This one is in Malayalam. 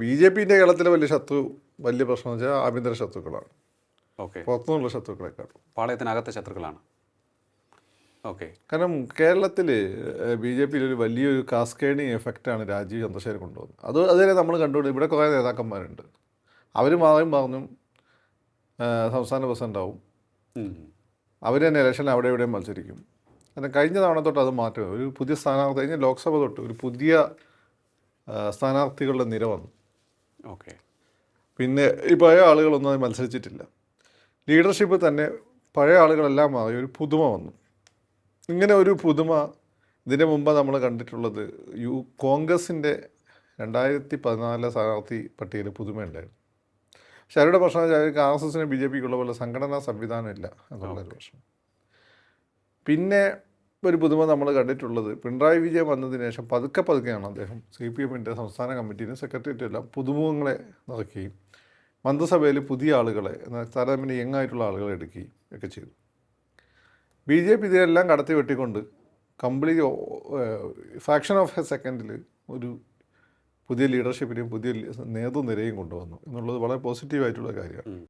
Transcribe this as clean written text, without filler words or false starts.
ബി.ജെ.പിന്റെ കേരളത്തിലെ വലിയ പ്രശ്നം എന്ന് വെച്ചാൽ ആഭ്യന്തര ശത്രുക്കളാണ്. ഓക്കെ, പുറത്തുനിന്നുള്ള ശത്രുക്കളെക്കാളും പാളയത്തിനകത്തെ ശത്രുക്കളാണ്. ഓക്കെ, കാരണം കേരളത്തിൽ ബി.ജെ.പിയിൽ ഒരു വലിയൊരു കാസ്കേഡിങ് എഫക്റ്റാണ് രാജീവ് ചന്ദ്രശേഖർ കൊണ്ടുവന്നത്. അതുവരെ നമ്മൾ കണ്ടുകൊണ്ട് ഇവിടെ കുറേ നേതാക്കന്മാരുണ്ട്, അവർ പറഞ്ഞും സംസ്ഥാന പ്രസിഡൻ്റാവും, അവർ തന്നെ ഇലക്ഷനിൽ അവിടെ എവിടെയും മത്സരിക്കും. കാരണം കഴിഞ്ഞ തവണ തൊട്ട് അത് മാറ്റം, ഒരു പുതിയ സ്ഥാനാർത്ഥി കഴിഞ്ഞ ലോക്സഭ തൊട്ട് ഒരു പുതിയ സ്ഥാനാർത്ഥികളുടെ നിര വന്നു. ഓക്കെ, പിന്നെ ഈ പഴയ ആളുകളൊന്നും അത് മത്സരിച്ചിട്ടില്ല. ലീഡർഷിപ്പ് തന്നെ പഴയ ആളുകളെല്ലാം മാറി ഒരു പുതുമ വന്നു. ഇങ്ങനെ ഒരു പുതുമ ഇതിന് മുമ്പ് നമ്മൾ കണ്ടിട്ടുള്ളത് കോൺഗ്രസിൻ്റെ 2014 സ്ഥാനാർത്ഥി പട്ടികയിൽ പുതുമയുണ്ടായിരുന്നു. പക്ഷെ അവരുടെ പ്രശ്നം അവർക്ക് RSSന് ബി.ജെ.പിക്കുള്ള പോലെ സംഘടനാ സംവിധാനം ഇല്ല എന്നുള്ളൊരു പ്രശ്നം. പിന്നെ ഒരു പുതുമ നമ്മൾ കണ്ടിട്ടുള്ളത് പിണറായി വിജയൻ വന്നതിന് ശേഷം പതുക്കെയാണ് അദ്ദേഹം CPM-ൻ്റെ സംസ്ഥാന കമ്മിറ്റിയിലും സെക്രട്ടേറിയറ്റും എല്ലാം പുതുമുഖങ്ങളെ നിറയ്ക്കുകയും മന്ത്രിസഭയിൽ പുതിയ ആളുകളെ താരതമ്യേന യങ്ങായിട്ടുള്ള ആളുകളെ എടുക്കുകയും ഒക്കെ ചെയ്തു. ബി.ജെ.പി ഇതിനെല്ലാം കടത്തി വെട്ടിക്കൊണ്ട് കംപ്ലീറ്റ് ഫ്രാക്ഷൻ ഓഫ് എ സെക്കൻഡിൽ ഒരു പുതിയ ലീഡർഷിപ്പിനെയും പുതിയ നേതൃനിരയും കൊണ്ടുവന്നു എന്നുള്ളത് വളരെ പോസിറ്റീവായിട്ടുള്ള കാര്യമാണ്.